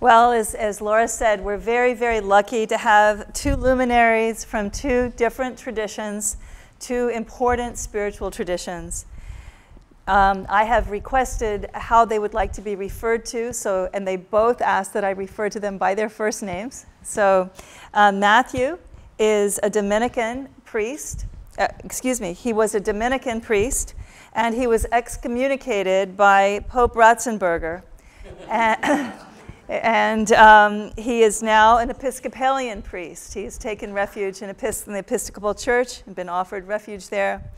Well, as Laura said, we're very, very lucky to have two luminaries from two different traditions, two important spiritual traditions. I have requested how they would like to be referred to, and they both asked that I refer to them by their first names. So Matthew is a Dominican priest. He was a Dominican priest, and he was excommunicated by Pope Ratzenberger. And he is now an Episcopalian priest. He has taken refuge in the Episcopal Church and been offered refuge there.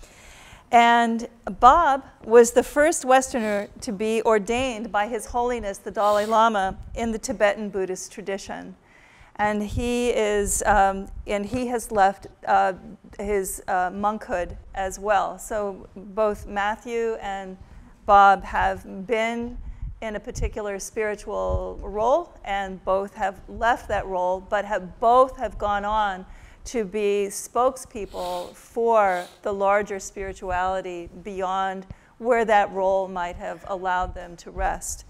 And Bob was the first Westerner to be ordained by His Holiness the Dalai Lama in the Tibetan Buddhist tradition. And he has left his monkhood as well. So both Matthew and Bob have been in a particular spiritual role, and both have left that role, but both have gone on to be spokespeople for the larger spirituality beyond where that role might have allowed them to rest.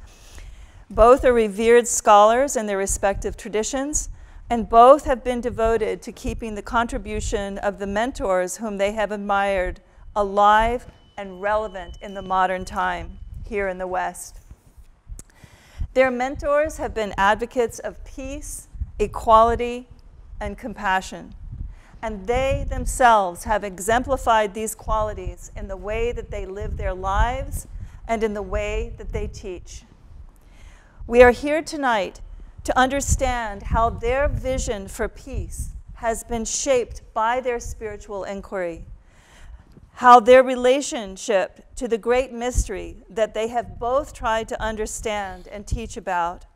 Both are revered scholars in their respective traditions, and both have been devoted to keeping the contribution of the mentors whom they have admired alive and relevant in the modern time here in the West. Their mentors have been advocates of peace, equality, and compassion. And they themselves have exemplified these qualities in the way that they live their lives and in the way that they teach. We are here tonight to understand how their vision for peace has been shaped by their spiritual inquiry, how their relationship to the great mystery that they have both tried to understand and teach about,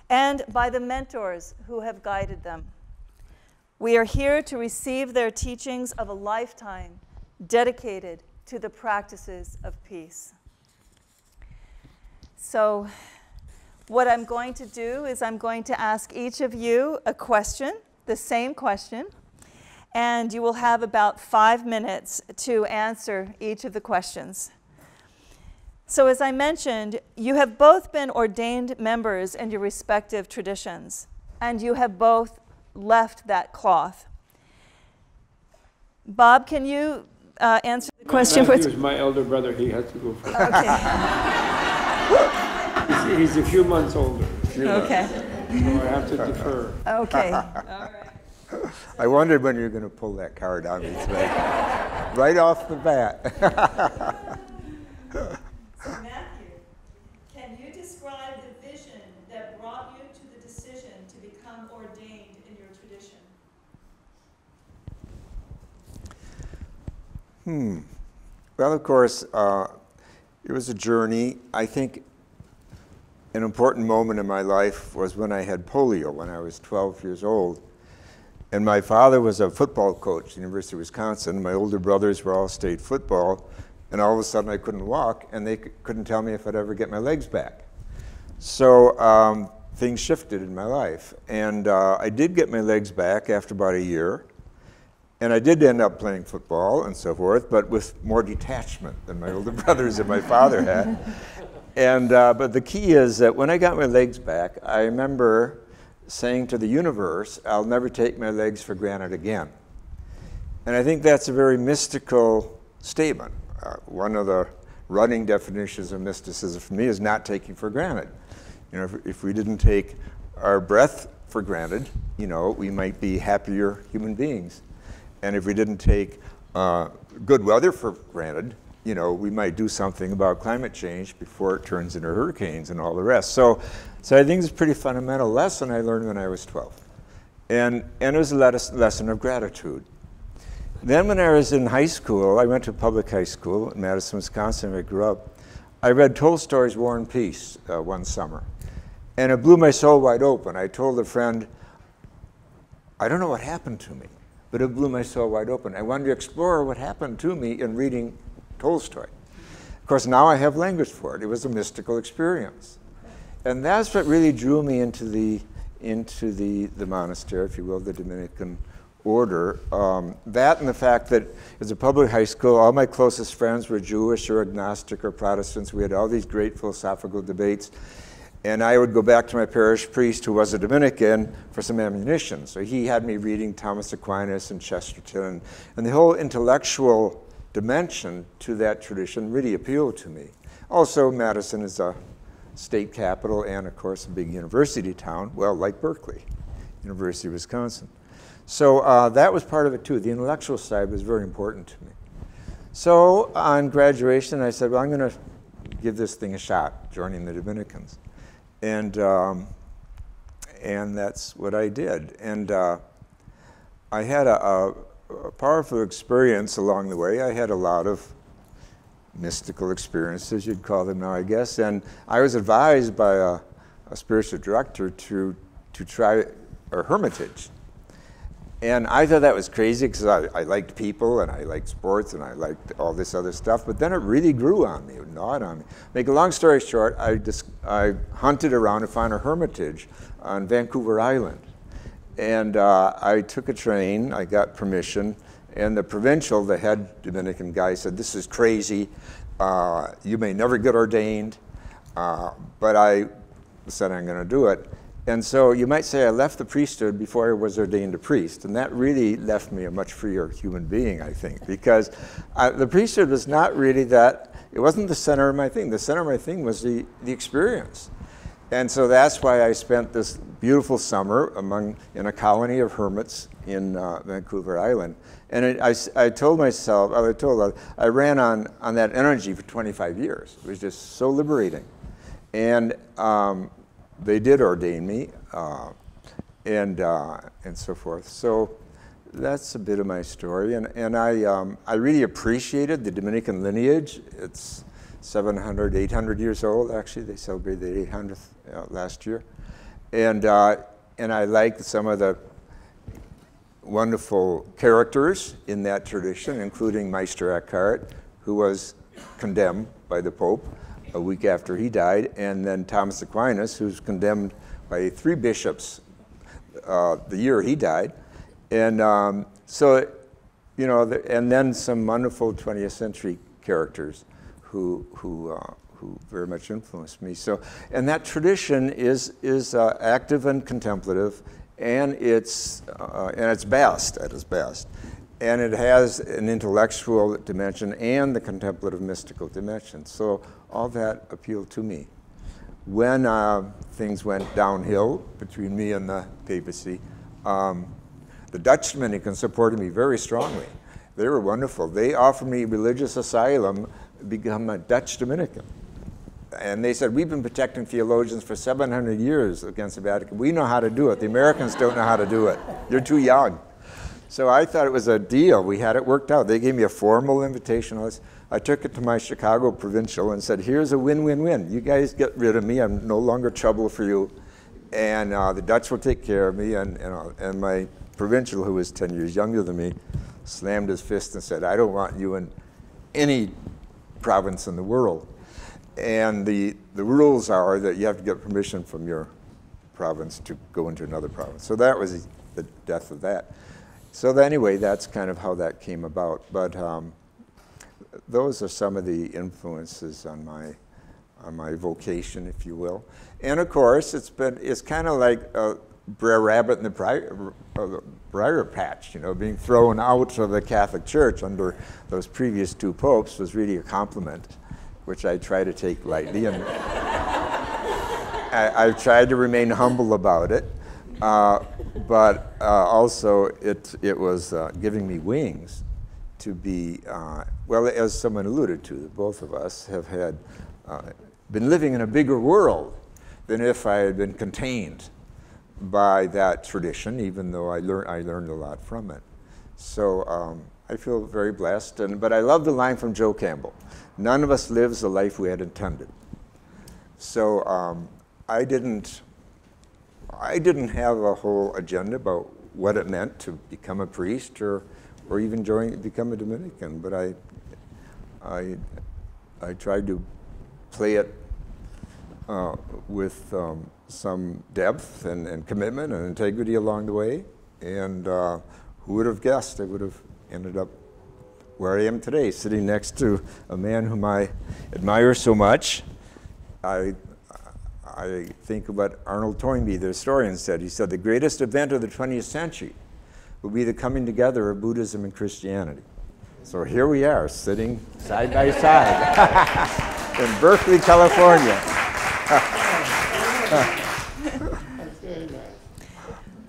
and by the mentors who have guided them. We are here to receive their teachings of a lifetime dedicated to the practices of peace. So what I'm going to do is I'm going to ask each of you a question, the same question, and you will have about 5 minutes to answer each of the questions. So as I mentioned, you have both been ordained members in your respective traditions, and you have both left that cloth. Bob, can you answer the question? Matthew is my elder brother. He has to go first. Okay. He's a few months older. Okay. So I have to defer. Okay. All right. I wondered when you were going to pull that card on me today. Right off the bat. So Matthew, can you describe the vision that brought you to the decision to become ordained in your tradition? Well, of course, it was a journey. I think an important moment in my life was when I had polio when I was 12 years old. And my father was a football coach at the University of Wisconsin. My older brothers were all state football. And all of a sudden I couldn't walk, and they couldn't tell me if I'd ever get my legs back. So things shifted in my life. And I did get my legs back after about a year. And I did end up playing football and so forth, but with more detachment than my older brothers and my father had. And but the key is that when I got my legs back, I remember saying to the universe, I'll never take my legs for granted again. And I think that's a very mystical statement. One of the running definitions of mysticism for me is not taking for granted. You know, if we didn't take our breath for granted, you know, we might be happier human beings. And if we didn't take good weather for granted, you know, we might do something about climate change before it turns into hurricanes and all the rest. So I think it's a pretty fundamental lesson I learned when I was 12. And it was a lesson of gratitude. Then when I was in high school, I went to public high school in Madison, Wisconsin, where I grew up. I read Tolstoy's War and Peace one summer. And it blew my soul wide open. I told a friend, I don't know what happened to me, but it blew my soul wide open. I wanted to explore what happened to me in reading Tolstoy. Of course, now I have language for it. It was a mystical experience. And that's what really drew me into the monastery, if you will, the Dominican order. That and the fact that as a public high school, all my closest friends were Jewish or agnostic or Protestants. We had all these great philosophical debates. And I would go back to my parish priest, who was a Dominican, for some ammunition. So he had me reading Thomas Aquinas and Chesterton, and the whole intellectual dimension to that tradition really appealed to me. Also, Madison is a state capital and, of course, a big university town, well, like Berkeley, University of Wisconsin. So that was part of it, too. The intellectual side was very important to me. So on graduation, I said, well, I'm going to give this thing a shot, joining the Dominicans. And that's what I did. And I had a powerful experience along the way. I had a lot of mystical experiences, you'd call them now, I guess. And I was advised by a spiritual director to try a hermitage. And I thought that was crazy because I liked people and I liked sports and I liked all this other stuff. But then it really grew on me, it gnawed on me. Make a long story short, I hunted around to find a hermitage on Vancouver Island. And I took a train, I got permission, and the provincial, the head Dominican guy, said, this is crazy, you may never get ordained, but I said I'm going to do it. And so you might say I left the priesthood before I was ordained a priest, and that really left me a much freer human being, I think, because the priesthood was not really that, it wasn't the center of my thing. The center of my thing was the experience. And so that's why I spent this beautiful summer in a colony of hermits in Vancouver Island. And I told myself, I ran on that energy for 25 years. It was just so liberating. And they did ordain me, and so forth. So that's a bit of my story. And I really appreciated the Dominican lineage. It's 700, 800 years old, actually. They celebrated the 800th last year. And I liked some of the wonderful characters in that tradition, including Meister Eckhart, who was condemned by the Pope a week after he died, and then Thomas Aquinas, who's condemned by 3 bishops the year he died. And so, you know, and then some wonderful 20th century characters who very much influenced me. So, and that tradition is active and contemplative, and it's best at its best. And it has an intellectual dimension and the contemplative mystical dimension. So all that appealed to me. When things went downhill between me and the papacy, the Dutch Dominicans supported me very strongly. They were wonderful. They offered me religious asylum, become a Dutch Dominican. And they said, we've been protecting theologians for 700 years against the Vatican. We know how to do it. The Americans don't know how to do it. You're too young. So I thought it was a deal. We had it worked out. They gave me a formal invitation. I took it to my Chicago provincial and said, here's a win-win-win. You guys get rid of me. I'm no longer trouble for you. And the Dutch will take care of me. And my provincial, who was 10 years younger than me, slammed his fist and said, I don't want you in any province in the world. And the rules are that you have to get permission from your province to go into another province. So that was the death of that. So anyway, that's kind of how that came about. But those are some of the influences on my vocation, if you will. And of course, it's kind of like Brer Rabbit in the briar patch, you know, being thrown out of the Catholic Church under those previous 2 popes was really a compliment, which I try to take lightly. And I've tried to remain humble about it. But also it was giving me wings to be, well, as someone alluded to, both of us have been living in a bigger world than if I had been contained by that tradition, even though I learned a lot from it. So I feel very blessed. But I love the line from Joe Campbell, none of us lives the life we had intended. So I didn't have a whole agenda about what it meant to become a priest or even become a Dominican, but I tried to play it with some depth and commitment and integrity along the way. And who would have guessed I would have ended up where I am today, sitting next to a man whom I admire so much. I I think what Arnold Toynbee, the historian, said. He said, the greatest event of the 20th century will be the coming together of Buddhism and Christianity. So here we are, sitting side by side in Berkeley, California.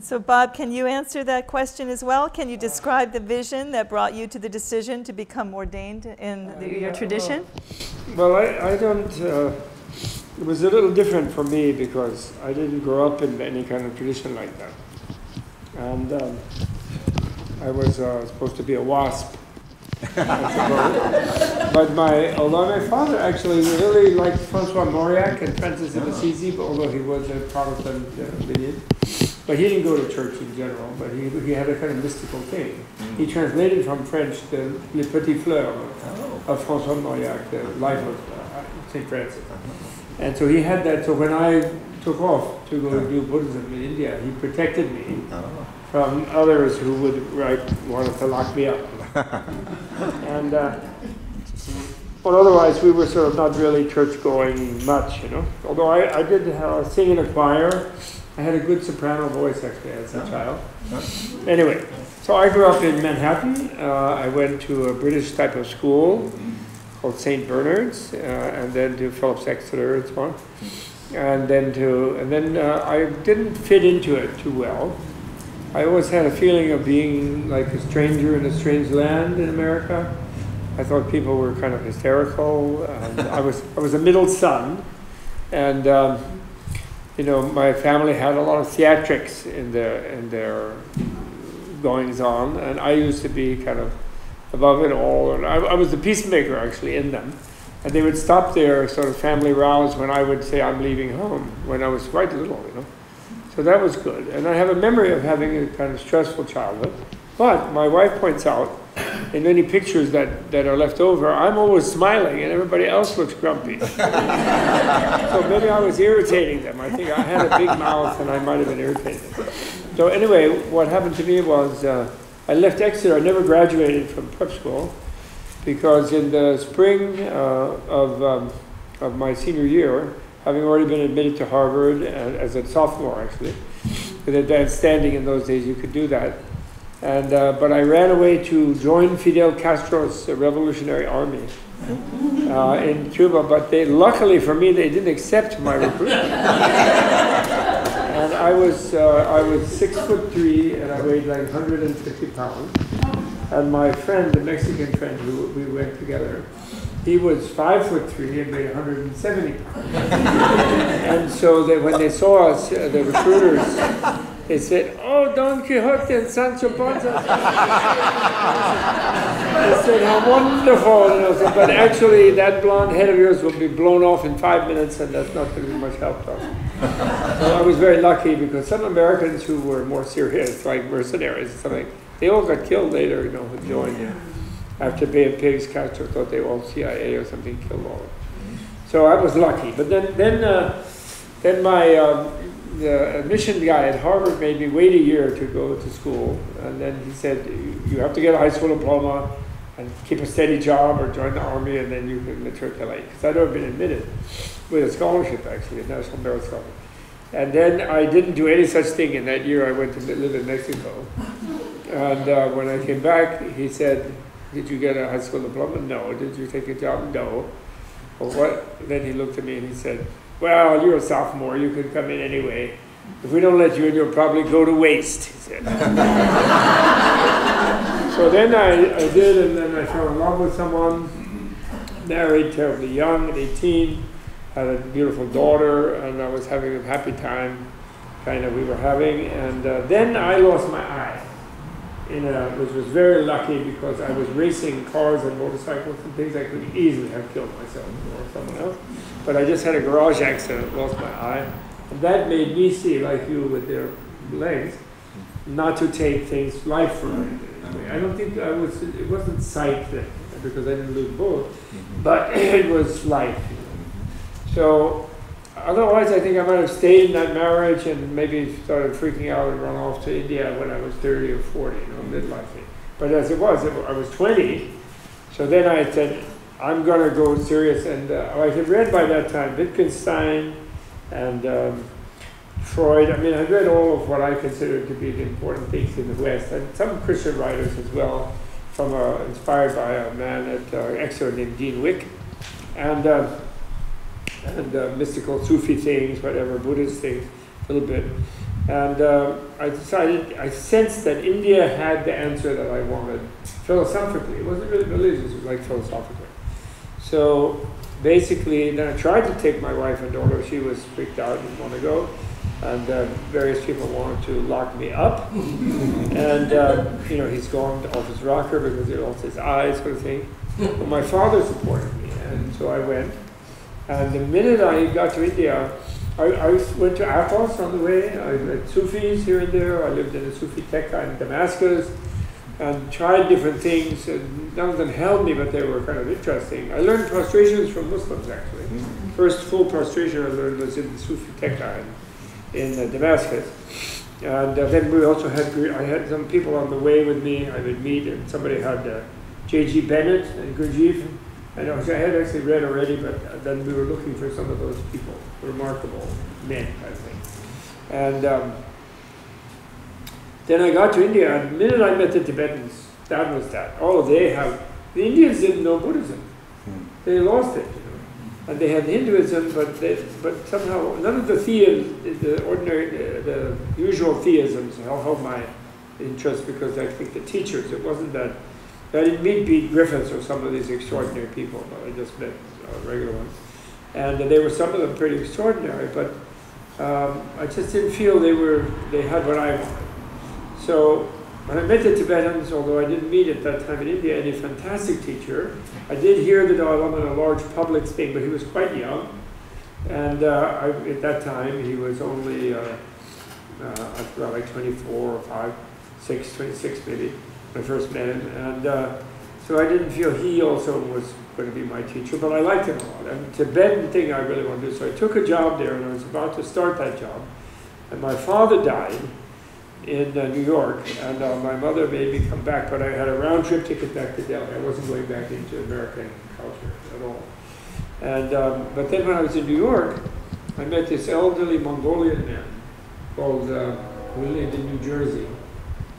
So Bob, can you answer that question as well? Can you describe the vision that brought you to the decision to become ordained in your tradition? Well, I don't, it was a little different for me because I didn't grow up in any kind of tradition like that. And I was supposed to be a WASP, I suppose. But although my father actually really liked Francois Mauriac and Francis of Assisi, although he was a Protestant lineage. But he didn't go to church in general, but he had a kind of mystical thing. He translated from French the Les Petites Fleurs of Francois Mauriac, the life of St. Francis. And so he had that, so when I took off to go do Buddhism in India, he protected me from others who would wanted to lock me up. And but otherwise we were sort of not really church going much, you know. Although I did sing in a choir. I had a good soprano voice actually as a child. Anyway, so I grew up in Manhattan. I went to a British type of school called St. Bernard's, and then to Phillips Exeter and so on. And then I didn't fit into it too well. I always had a feeling of being like a stranger in a strange land in America. I thought people were kind of hysterical. And I was a middle son, and you know, my family had a lot of theatrics in their goings on, and I used to be kind of above it all. And I was the peacemaker actually in them, and they would stop their sort of family rows when I would say I'm leaving home when I was quite little, you know. So that was good, and I have a memory of having a kind of stressful childhood. But my wife points out, in many pictures that are left over, I'm always smiling and everybody else looks grumpy. So maybe I was irritating them. I think I had a big mouth and I might have been irritating them. So anyway, what happened to me was I left Exeter. I never graduated from prep school because in the spring of my senior year, having already been admitted to Harvard as a sophomore actually, with advanced standing in those days you could do that. And but I ran away to join Fidel Castro's revolutionary army in Cuba. But luckily for me, they didn't accept my recruitment. And I was 6'3" and I weighed like 150 pounds. And my friend, the Mexican friend who we went together, he was 5'3" and weighed 170 pounds. And so when they saw us, the recruiters, they said, "Oh, Don Quixote and Sancho Panza." They said, "How wonderful!" You know, but actually, that blonde head of yours will be blown off in 5 minutes, and that's not going to be much help to us. So I was very lucky because some Americans who were more serious, like mercenaries or something, they all got killed later. You know, who joined after Bay of Pigs. Castro thought they were all CIA or something, killed all of them. So I was lucky. But then my the admission guy at Harvard made me wait a year to go to school, and then he said, you have to get a high school diploma and keep a steady job or join the army, and then you can matriculate. Because I'd never been admitted with a scholarship, actually, a National Merit Scholarship. And then I didn't do any such thing in that year. I went to live in Mexico. And when I came back, he said, "Did you get a high school diploma?" "No." "Did you take a job?" "No." "Well, what?" Then he looked at me and he said, "Well, you're a sophomore, you could come in anyway. If we don't let you in, you'll probably go to waste," he said. So then I did, and then I fell in love with someone, married terribly young at 18, had a beautiful daughter, and I was having a happy time, kind of, we were having, and then I lost my eye, which was very lucky because I was racing cars and motorcycles and things. I could easily have killed myself or someone else. But I just had a garage accident, lost my eye. And that made me see, like you with their legs, not to take things life for granted. I don't think it wasn't sight that, because I didn't lose both, but it was life. So otherwise, I think I might have stayed in that marriage and maybe started freaking out and run off to India when I was 30 or 40, you know, midlife. But as it was, I was 20. So then I said, I'm going to go serious. And I had read by that time Wittgenstein and Freud. I mean, I read all of what I consider to be the important things in the West, and some Christian writers as well, from inspired by a man at Exeter named Dean Wick, and mystical Sufi things, whatever, Buddhist things, a little bit. And I sensed that India had the answer that I wanted philosophically. It wasn't really religious, it was like philosophically. So basically, then I tried to take my wife and daughter. She was freaked out, didn't want to go. And various people wanted to lock me up. And, he's gone off his rocker because he lost his eyes, sort of thing. But my father supported me, and so I went. And the minute I got to India, I went to Athos on the way. I met Sufis here and there. I lived in a Sufi tekka in Damascus and tried different things. And none of them held me, but they were kind of interesting. I learned prostrations from Muslims, actually. First full prostration I learned was in the Sufi tekka in Damascus. And then we also I had some people on the way with me. I would meet, and somebody had J.G. Bennett and Gurdjieff. I had actually read already, but then we were looking for some of those people, remarkable men, I think. And then I got to India, and the minute I met the Tibetans, that was that. Oh, the Indians didn't know Buddhism. They lost it, And they had Hinduism, but somehow none of the usual theisms held my interest, because I think the teachers, it wasn't that. I didn't meet Pete Griffiths or some of these extraordinary people, but I just met regular ones. And they were, some of them, pretty extraordinary, but I just didn't feel they had what I wanted. So when I met the Tibetans, although I didn't meet at that time in India any fantastic teacher, I did hear the Dalai Lama in a large public thing, but he was quite young. And at that time, he was only, I forgot, like 24 or 5, 6, 26 maybe. I first met him, and so I didn't feel he also was going to be my teacher, but I liked him a lot. And the Tibetan thing I really wanted to do, so I took a job there, and I was about to start that job, and my father died in New York, and my mother made me come back, but I had a round trip ticket back to Delhi. I wasn't going back into American culture at all. And but then when I was in New York, I met this elderly Mongolian man called who lived in New Jersey.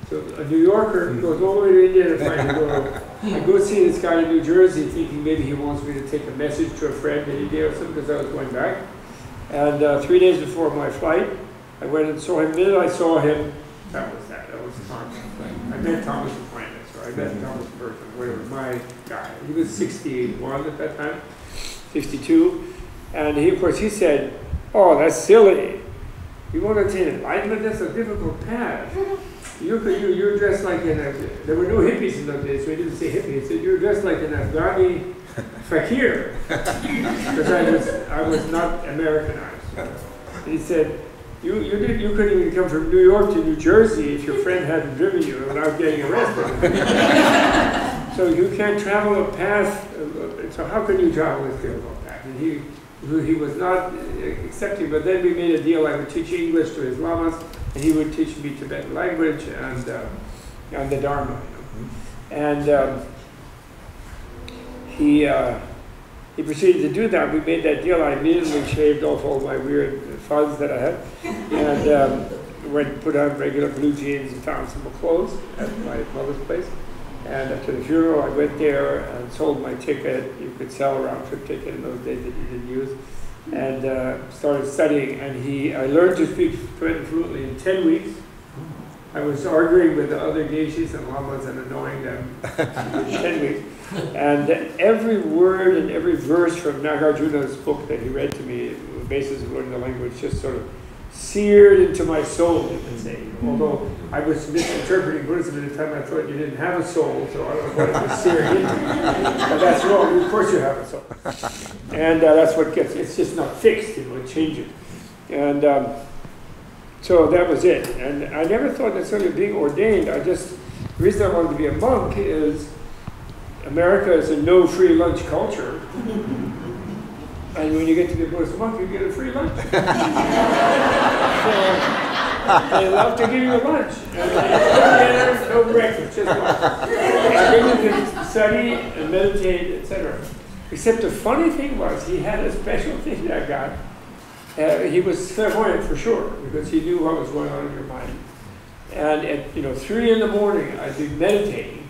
So a New Yorker goes all the way to India to find a girl. I go see this guy in New Jersey thinking maybe he wants me to take a message to a friend in India or something, because I was going back. And 3 days before my flight, I went and saw him. The minute I saw him, that was Thomas. I met Thomas Aquinas, or I met Thomas Burton, whatever, my guy. He was 61 at that time, 62. And he, of course, he said, "Oh, that's silly. You want to attain enlightenment? That's a difficult path. You're dressed like there were no hippies in those days, so he didn't say hippie. He said, you're dressed like an Afghani fakir." Because I was not Americanized. And he said, you couldn't even come from New York to New Jersey if your friend hadn't driven you without getting arrested. So you can't travel a path, so how can you travel this difficult path? And he was not accepting, but then we made a deal. I would teach English to his lamas, and he would teach me Tibetan language and the Dharma. And he proceeded to do that. We made that deal. I immediately shaved off all my weird fuzz that I had, and went put on regular blue jeans and found some clothes at my mother's place. And after the funeral, I went there and sold my ticket. You could sell a round-trip ticket in those days that you didn't use. And started studying, and I learned to speak Tibetan fluently in 10 weeks. I was arguing with the other geishis and lamas and annoying them in 10 weeks. And every word and every verse from Nagarjuna's book that he read to me, the basis of learning the language, just sort of seared into my soul, you can say. Although I was misinterpreting Buddhism at the time, I thought you didn't have a soul, so I don't know what it was seared into. But that's wrong. Of course you have a soul. And that's what gets, it's just not fixed, it changes. And so that was it. And I never thought necessarily of being ordained. The reason I wanted to be a monk is America is a no free lunch culture. And when you get to be a Buddhist monk, you get a free lunch. So they love to give you a lunch. And no dinner, no breakfast, just lunch. And then you can study and meditate, etc. Except the funny thing was, he had a special thing, that guy. he was clairvoyant for sure, because he knew what was going on in your mind. And at 3 in the morning, I'd be meditating,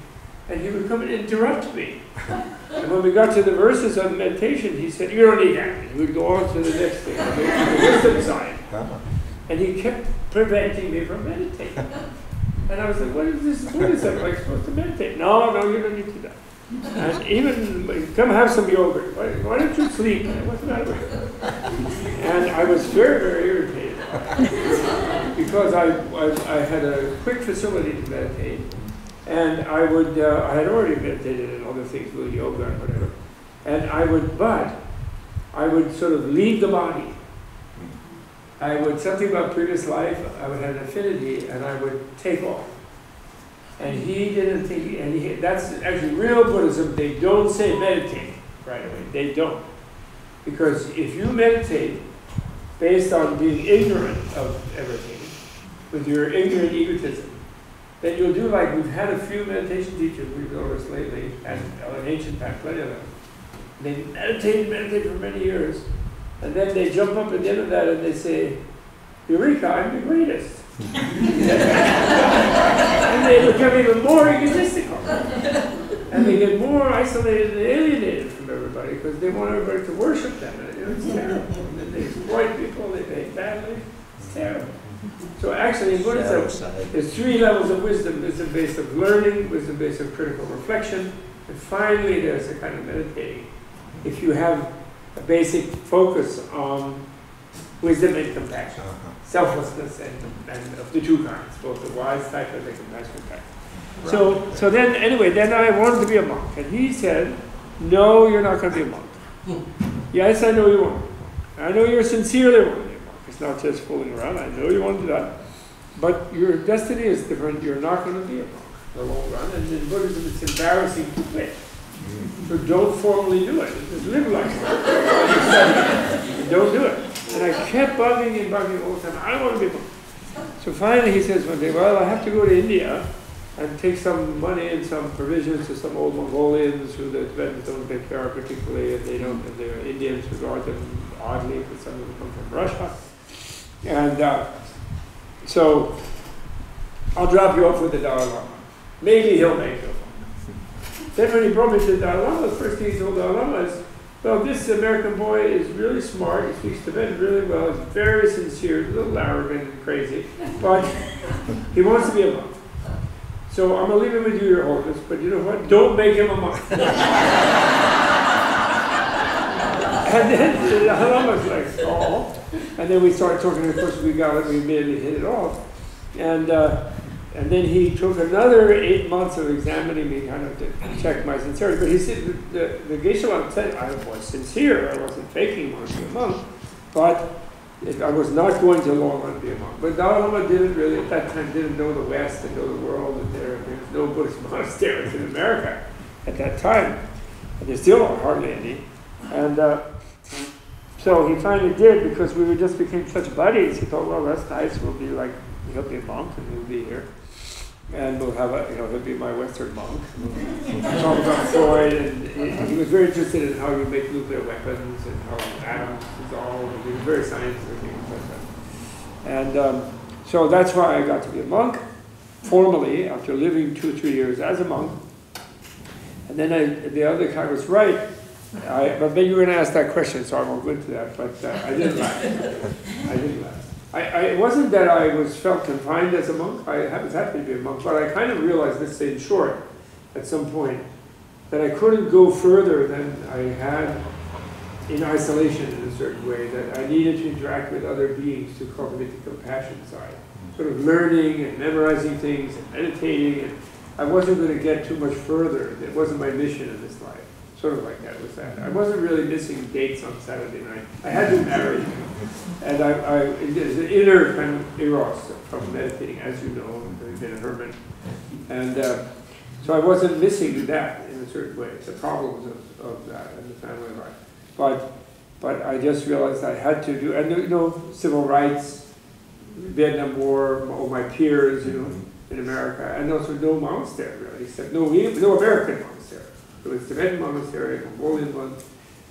and he would come and interrupt me. And when we got to the verses on meditation, he said, "You don't need that." He would go on to the next thing, the wisdom side. And he kept preventing me from meditating. And I was like, what is this Buddhism? Am I supposed to meditate? No, you don't need to do that. And even, come have some yogurt. Why don't you sleep? What's the matter with you? And I was very, very irritated. Because I had a quick facility to meditate. And I had already meditated in other things, with yoga and whatever. And I would sort of leave the body. Something about previous life, I would have an affinity, and I would take off. And he didn't think, that's actually real Buddhism. They don't say meditate right away. They don't. Because if you meditate based on being ignorant of everything, with your ignorant egotism, then you'll do like we've had a few meditation teachers we've noticed lately, and in ancient time, plenty of them. They meditate for many years, and then they jump up at the end of that and they say, "Eureka, I'm the greatest." And they become even more egotistical. And they get more isolated and alienated from everybody because they want everybody to worship them. And it's terrible. And then they exploit people, they behave badly. It's terrible. So actually in Buddhism, there's 3 levels of wisdom. Wisdom based of learning, wisdom based of critical reflection, and finally there's a kind of meditating. If you have a basic focus on wisdom and compassion, selflessness and of the 2 kinds, both the wise type and the compassionate type. Right. So then I wanted to be a monk, and he said, "No, you're not going to be a monk." "Yes, I know you want to be a monk. I know you're sincerely want to be a monk. It's not just fooling around. I know you want to do that. But your destiny is different. You're not going to be a monk in the long run. And in Buddhism, it's embarrassing to quit. So don't formally do it. Just live like it. Don't do it." And I kept bugging all the time. "I want to be a monk." So finally he says one day, "Well, I have to go to India and take some money and some provisions to some old Mongolians who the Tibetans don't take care of particularly, and the Indians regard them oddly because some of them come from Russia. And so I'll drop you off with the Dalai Lama. Maybe he'll make you a monk." Then when he brought me to the Dalai Lama, the first thing he told the Dalai Lama is, "Well, this American boy is really smart. He speaks Tibetan really well. He's very sincere, a little arrogant and crazy, but he wants to be a monk. So I'm going to leave him with you, Your Holiness, but you know what? Don't make him a monk." And then the Dalai Lama was like, "Oh." And then we started talking, and of course we immediately hit it off. And then he took another 8 months of examining me, kind of to check my sincerity. But he said, the Geshe-la said I was sincere. I wasn't faking wanting to be a monk, but I was not going to long run be a monk. But Dalai Lama didn't really, at that time, didn't know the West and know the world. And there was no Buddhist monasteries in America at that time. And there still are hardly any. And so he finally did, because we just became such buddies. He thought, well, that's nice. We'll be like, he'll be a monk and he'll be here. And we'll have he'll be my Western monk. We'll talk about Freud, and he was very interested in how you make nuclear weapons and how atoms dissolve. And he was very scientific and things like that. And so that's why I got to be a monk, formally, after living 2 or 3 years as a monk. And then the other guy was right. But then you were going to ask that question, so I won't go into that. But I didn't laugh. I didn't laugh. It wasn't that I felt confined as a monk. I was happy to be a monk, but I kind of realized this in short, at some point, that I couldn't go further than I had in isolation in a certain way, that I needed to interact with other beings to cultivate the compassion side. Sort of learning and memorizing things and meditating, and I wasn't going to get too much further. It wasn't my mission in this life. Sort of like that was that. I wasn't really missing dates on Saturday night. I had been married. And there's an inner kind of eros from meditating, as you know, I've been a hermit. And so I wasn't missing that in a certain way, the problems of that in the family life. But I just realized I had to do, and civil rights, Vietnam War, all my peers, in America, and also no monastery really, except no American monastery. There was Tibetan monastery, Mongolian one,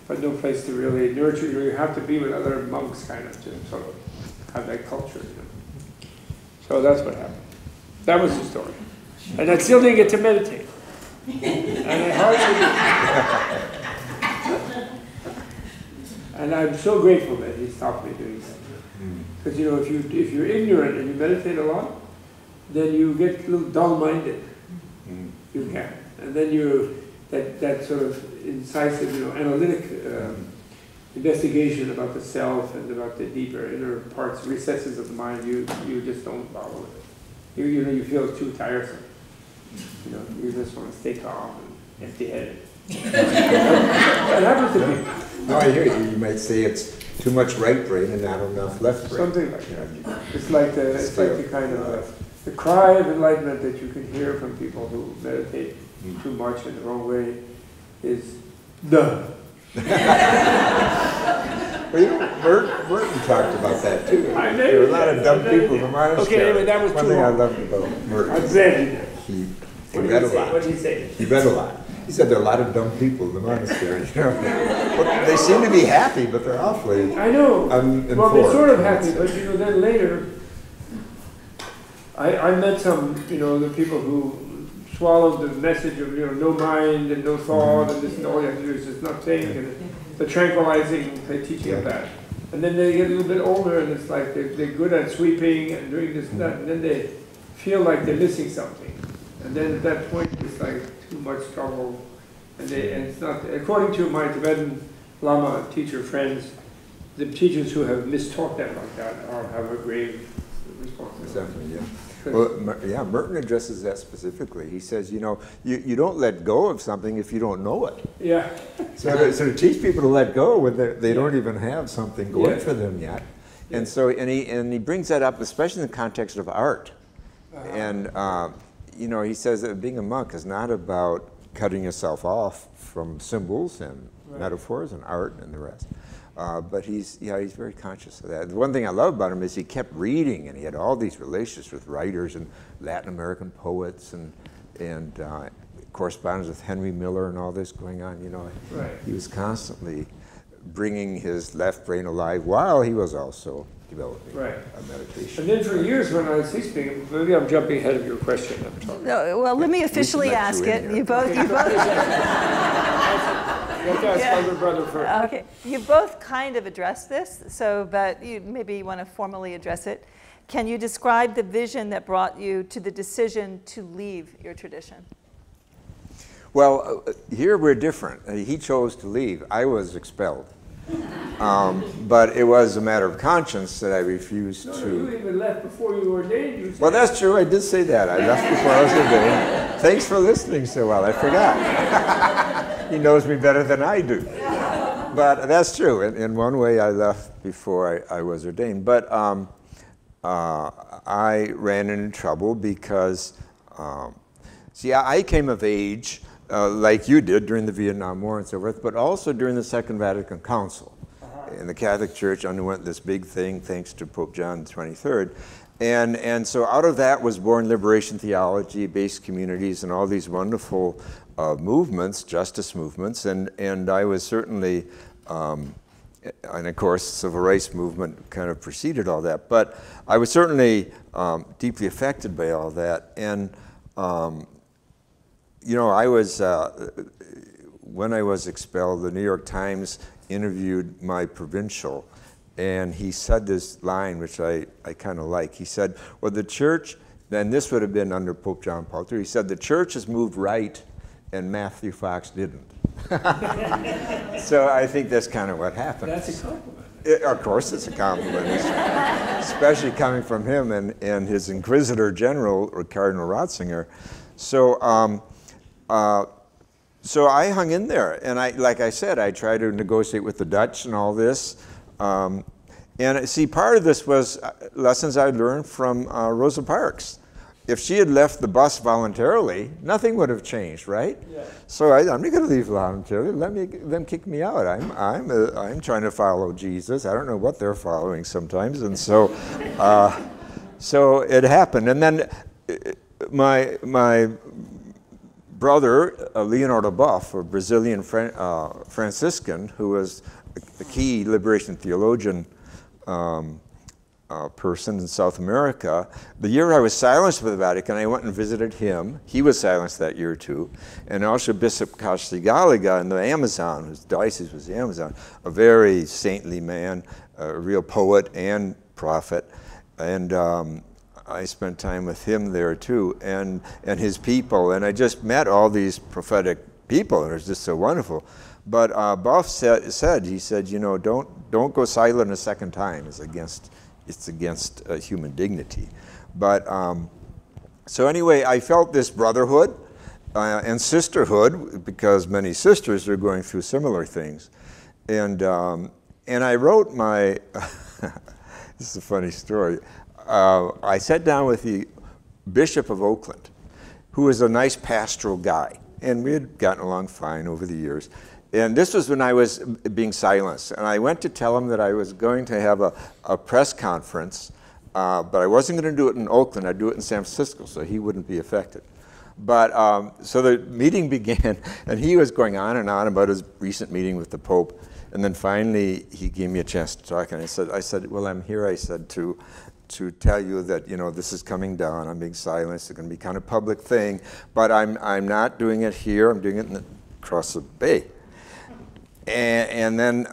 but no place to really nurture you. You have to be with other monks, kind of, to sort of have that culture. So that's what happened. That was the story. And I still didn't get to meditate. And I hardly did. And I'm so grateful that he stopped me doing that. Because if you're ignorant and you meditate a lot, then you get a little dull-minded. You can. And then that sort of incisive, analytic investigation about the self and about the deeper inner parts, recesses of the mind, you just don't bother with it. You feel it's too tiresome. You just want to stay calm and empty-headed. That happens to me. No, I hear you. You might say it's too much right brain and not enough left brain. Something like that. It's like the kind of the cry of enlightenment that you can hear from people who meditate too much in the wrong way is done. Well, Merton talked about that too. There are a lot of dumb people in the monastery. Okay, anyway, that was one too thing long. I loved about Merton. I'm glad He read a lot. What did he say? He read a lot. He said there are a lot of dumb people in the monastery. But they seem to be happy, but they're awfully I know. Well, they're sort of happy, but then later, I met some, the people who swallowed the message of, no mind and no thought, and this and all you have to do is just not think, and the tranquilizing teaching of that. And then they get a little bit older, and it's like they're good at sweeping and doing this and that, and then they feel like they're missing something. And then at that point, it's like too much trouble. And it's not, according to my Tibetan Lama teacher friends, the teachers who have mistaught them like that have a grave responsibility. Definitely, yeah. Well, Merton addresses that specifically. He says, you don't let go of something if you don't know it. Yeah. So to teach people to let go when they don't even have something going for them yet. And so, and he brings that up, especially in the context of art. And, he says that being a monk is not about cutting yourself off from symbols and metaphors and art and the rest. But he's very conscious of that. The one thing I love about him is he kept reading, and he had all these relationships with writers and Latin American poets and correspondence with Henry Miller and all this going on. He was constantly bringing his left brain alive while he was also developing a meditation. And then for years when I was teaching, maybe I'm jumping ahead of your question. No, well, let me officially ask it. You both. Brother first. Okay, you both kind of addressed this, but you maybe want to formally address it. Can you describe the vision that brought you to the decision to leave your tradition? Well, here we're different. He chose to leave. I was expelled. But it was a matter of conscience that I refused to. You even left before you were ordained. Well, that's true. I did say that. I left before I was ordained. Thanks for listening so well. I forgot. He knows me better than I do. But that's true. In one way, I left before I was ordained. But I ran into trouble because, I came of age like you did during the Vietnam War and so forth, but also during the Second Vatican Council. And the Catholic Church underwent this big thing thanks to Pope John XXIII. And so out of that was born liberation theology, base communities, and all these wonderful movements, justice movements. And I was certainly, and of course, the civil rights movement kind of preceded all that. But I was certainly deeply affected by all that. And I was, when I was expelled, the New York Times interviewed my provincial, and he said this line, which I kind of like. He said, well, the church, and this would have been under Pope John Paul II, he said, the church has moved right, and Matthew Fox didn't. So I think that's kind of what happened. That's a compliment. Of course it's a compliment, especially coming from him and his Inquisitor General, Cardinal Ratzinger. So I hung in there, and like I said, I tried to negotiate with the Dutch and all this. And see, part of this was lessons I learned from Rosa Parks. If she had left the bus voluntarily, nothing would have changed, right? Yeah. So I'm not going to leave voluntarily. Let them kick me out. I'm trying to follow Jesus. I don't know what they're following sometimes, and so so it happened. And then my brother, Leonardo Buff, a Brazilian Franciscan, who was a key liberation theologian person in South America. The year I was silenced by the Vatican, I went and visited him. He was silenced that year too. And Archbishop Castigaliga in the Amazon, whose diocese was the Amazon, a very saintly man, a real poet and prophet. And I spent time with him there too, and his people. And I just met all these prophetic people, and it was just so wonderful. But Buff said, you know, don't go silent a second time. It's against human dignity. But so anyway, I felt this brotherhood and sisterhood, because many sisters are going through similar things. And I wrote my, this is a funny story. I sat down with the Bishop of Oakland, who was a nice pastoral guy. And we had gotten along fine over the years. And this was when I was being silenced. And I went to tell him that I was going to have a press conference, but I wasn't going to do it in Oakland. I'd do it in San Francisco, so he wouldn't be affected. But so the meeting began, and he was going on and on about his recent meeting with the Pope. And then finally, he gave me a chance to talk. And I said, well, I'm here, I said, to tell you that, you know, this is coming down. I'm being silenced. It's going to be kind of public thing. But I'm not doing it here. I'm doing it across the bay. And then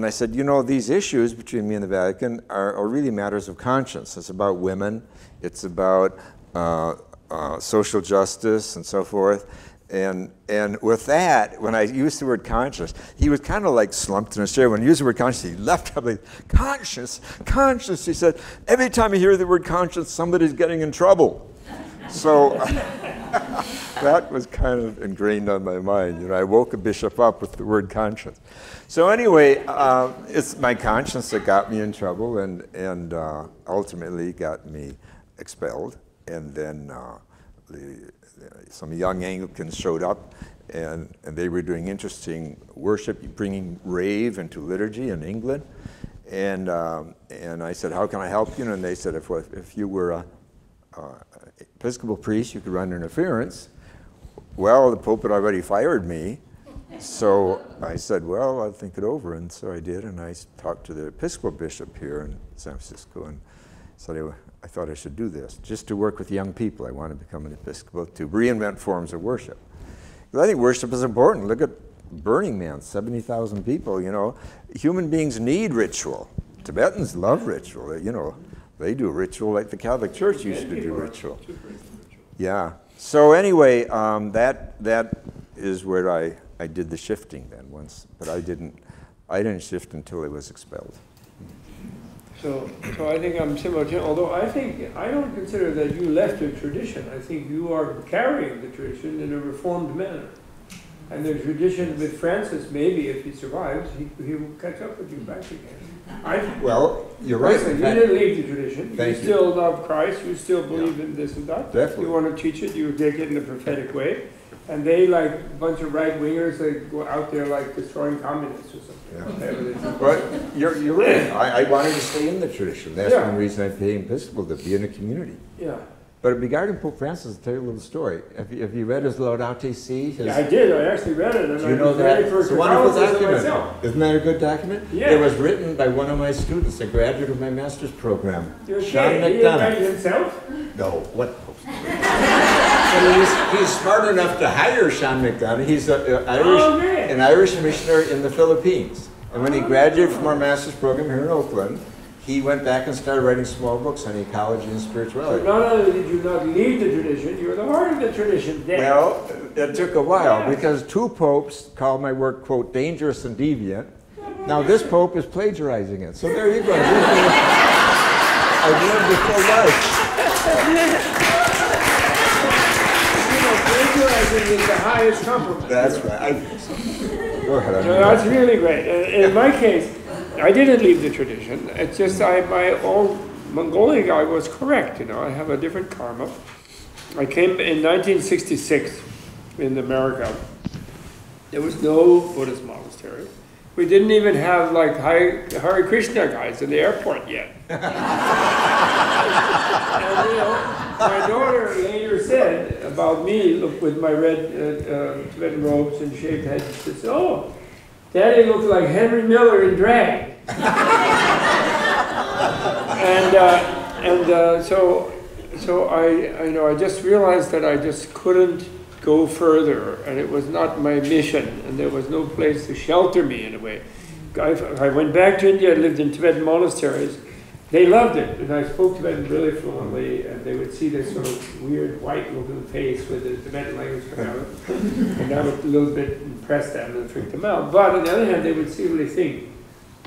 I said, you know, these issues between me and the Vatican are really matters of conscience. It's about women. It's about social justice and so forth. And with that, when I used the word conscience, he was kind of like slumped in his chair. When he used the word conscience, he left up like, conscience. He said, every time you hear the word conscience, somebody's getting in trouble. So that was kind of ingrained on my mind. You know, I woke a bishop up with the word conscience. So anyway, it's my conscience that got me in trouble and ultimately got me expelled. And then some young Anglicans showed up, and they were doing interesting worship, bringing rave into liturgy in England. And I said, how can I help you? And they said, if you were a Episcopal priest, you could run interference. Well, the Pope had already fired me, so I said, well, I'll think it over, and so I did, and I talked to the Episcopal bishop here in San Francisco, and said I thought I should do this, just to work with young people. I want to become an Episcopal, to reinvent forms of worship. Because I think worship is important. Look at Burning Man, 70,000 people, you know. Human beings need ritual. Tibetans love ritual, you know. They do ritual like the Catholic Church used to do ritual. Yeah. So anyway, that is where I did the shifting then once, but I didn't shift until I was expelled. So I think I'm similar to, although I don't consider that you left a tradition. I think you are carrying the tradition in a reformed manner. And the tradition with Francis, maybe if he survives, he will catch up with you back again. Well, you're right. You didn't leave the tradition. Thank you still love Christ. You still believe in this and that. Definitely. You want to teach it. You take it in a prophetic way. And they, like a bunch of right-wingers, they go out there like destroying communists or something. Yeah. But you're right. I wanted to stay in the tradition. That's one reason I became Episcopal, to be in a community. Yeah. But regarding Pope Francis, I'll tell you a little story. Have you read his Laudate Si? Yeah, I did. I actually read it. And do you know that? It's a wonderful document. Myself. Isn't that a good document? Yeah. It was written by one of my students, a graduate of my master's program, Sean He McDonough. himself? No, what? But he's smart enough to hire Sean McDonough. He's an Irish missionary in the Philippines. And when he graduated from our master's program here in Oakland, he went back and started writing small books on ecology and spirituality. So not only did you not leave the tradition, you were the heart of the tradition then. Well, it took a while because two popes called my work, quote, dangerous and deviant. Now this pope is plagiarizing it. So there you go. I've lived a full life. Plagiarizing is the highest compliment. That's right. Go ahead. No, that's really great. In my case, I didn't leave the tradition. It's just my own Mongolian guy was correct. You know, I have a different karma. I came in 1966 in America. There was no Buddhist monastery. We didn't even have like Hare Krishna guys in the airport yet. And you know, my daughter later said about me, look, with my red Tibetan robes and shaved head, she said, "Oh, Daddy looked like Henry Miller in drag." So I just realized that I just couldn't go further, and it was not my mission, and there was no place to shelter me in a way. I went back to India and lived in Tibetan monasteries. They loved it, and I spoke Tibetan really fluently, and they would see this sort of weird white-looking face with the Tibetan language coming out, and that would a little bit impress them and freak them out. But on the other hand, they would secretly think,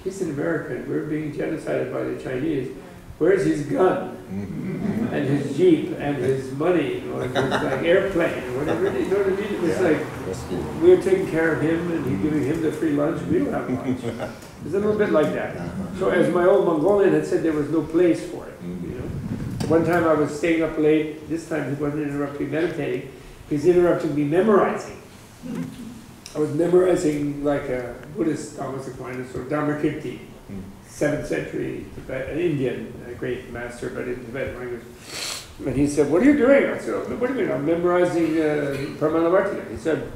he's an American, we're being genocided by the Chinese. Where's his gun and his jeep and his money or his like airplane or whatever? You know what I mean? It was like we're taking care of him and he's giving him the free lunch. We don't have lunch. It's a little bit like that. So as my old Mongolian had said, there was no place for it. You know. One time I was staying up late. This time he wasn't interrupting me meditating. He's interrupting me memorizing. I was memorizing like a Buddhist Thomas Aquinas or Dharmakirti. 7th century an Indian, a great master, but in Tibetan language. And he said, "What are you doing?" I said, "Oh, what do you mean? I'm memorizing Pramanavartana." He said,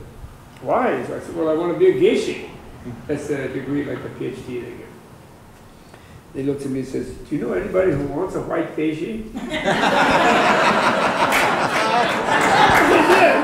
"Why?" So I said, "Well, I want to be a geshe." That's a degree, like a PhD they get. He looked at me and says, "Do you know anybody who wants a white geshe?" I said, "Yeah,